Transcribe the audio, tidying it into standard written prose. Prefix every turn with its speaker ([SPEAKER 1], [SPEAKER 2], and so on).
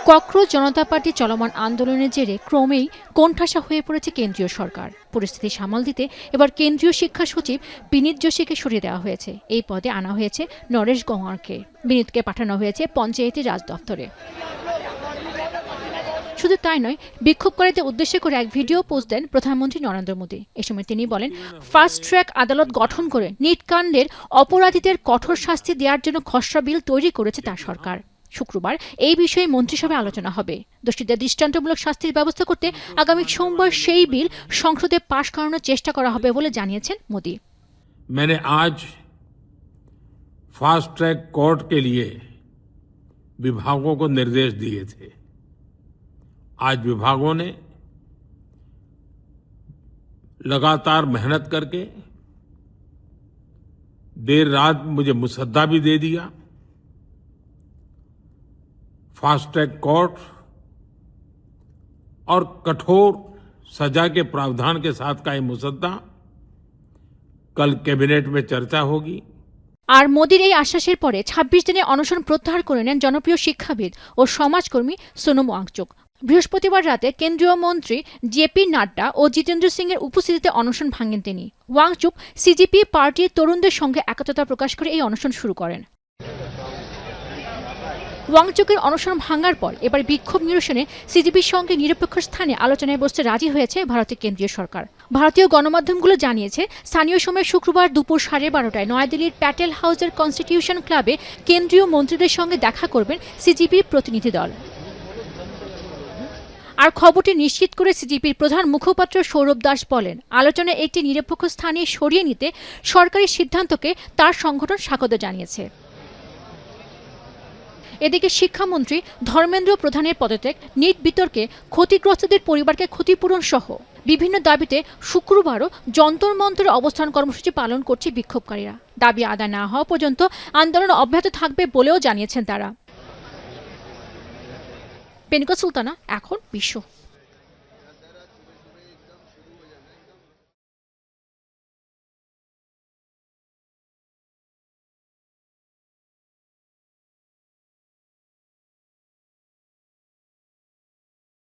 [SPEAKER 1] Cockroach জনতা party চলমান আন্দোলনের জেরে ক্রমেই কোণঠাসা হয়ে পড়েছে কেন্দ্রীয় সরকার। পরিস্থিতি সামাল দিতে এবার কেন্দ্রীয় শিক্ষা সচিব বিনীত যোশীকে সরিয়ে দেওয়া হয়েছে। এই পদে আনা হয়েছে নরেশ গওয়ারকে। বিনীতকে পাঠানো হয়েছে পঞ্চায়েতি রাজ দফতরে। শুধু তাই নয়, বিক্ষোভকারীদের উদ্দেশ্য করে এক ভিডিও পোস্ট দেন প্রধানমন্ত্রী নরেন্দ্র মোদী। এ সময় তিনি বলেন, ফাস্ট ট্র্যাক আদালত গঠন করে নিট কাণ্ডের অপরাধীদের কঠোর শাস্তি দেওয়ার জন্য খসড়া বিল তৈরি করেছে তার সরকার। শুক্রবার এই বিষয়ে মন্ত্রিসভায় আলোচনা হবে। দোষীদের দৃষ্টান্তমূলক শাস্তির ব্যবস্থা করতে আগামী সোমবার সেই বিল সংসদে পাশ করানোর চেষ্টা করা হবে বলে জানিয়েছেন মোদী।
[SPEAKER 2] मैंने आज फास्ट ट्रैक कोर्ट के लिए विभागों को निर्देश दिए थे। आज विभागों ने लगातार मेहनत करके देर रात मुझे मुसद्दा भी दे दिया। फास्ट ट्रैक कोर्ट और कठोर सजा के प्रावधान के साथ का ये मुसद्दा कल कैबिनेट में चर्चा होगी।
[SPEAKER 1] আর মোদীর এই আশ্বাসের পরে ২৬ দিনের অনশন প্রত্যাহার করে নেন জনপ্রিয় শিক্ষাবিদ ও সমাজকর্মী সোনম ওয়াংচুক। বৃহস্পতিবার রাতে কেন্দ্রীয় মন্ত্রী জেপি নাড্ডা ও জিতেন্দ্র সিং এর উপস্থিতিতে অনশন ভাঙেন তিনি। ওয়াংচুক সিজিপি পার্টির তরুণদের সঙ্গে একতা প্রকাশ করে এই অনশন শুরু করেন। ওয়াংচুকের অনশন ভাঙার পর এবার বিক্ষোভ নিরসনে সিজিপির সঙ্গে নিরপেক্ষ স্থানে আলোচনায় বসতে রাজি হয়েছে ভারতের কেন্দ্রীয় সরকার। ভারতীয় গণমাধ্যমগুলো জানিয়েছে, স্থানীয় সময় শুক্রবার দুপুর 12:30টায় নয়াদিল্লির প্যাটেল হাউসের কনস্টিটিউশন ক্লাবে কেন্দ্রীয় মন্ত্রীদের সঙ্গে দেখা করবেন সিজিপির প্রতিনিধি দল। আর খবরটি নিশ্চিত করে সিজিপির প্রধান মুখপাত্র সৌরভ দাস বলেন, আলোচনায় একটি নিরপেক্ষ স্থানে সরিয়ে নিতে সরকারি সিদ্ধান্তকে তার সংগঠন স্বাগত জানিয়েছে। এদিকে শিক্ষামন্ত্রী ধর্মেন্দ্র প্রধানের পদত্যাগ, নিট বিতর্কে ক্ষতিগ্রস্তদের পরিবারকে ক্ষতিপূরণ সহ বিভিন্ন দাবিতে শুক্রবারও যন্তর মন্তরে অবস্থান কর্মসূচি পালন করছে বিক্ষোভকারীরা। দাবি আদায় না হওয়া পর্যন্ত আন্দোলন অব্যাহত থাকবে বলেও জানিয়েছেন তারা। পেনিকা সুলতানা, এখন বিশ্ব।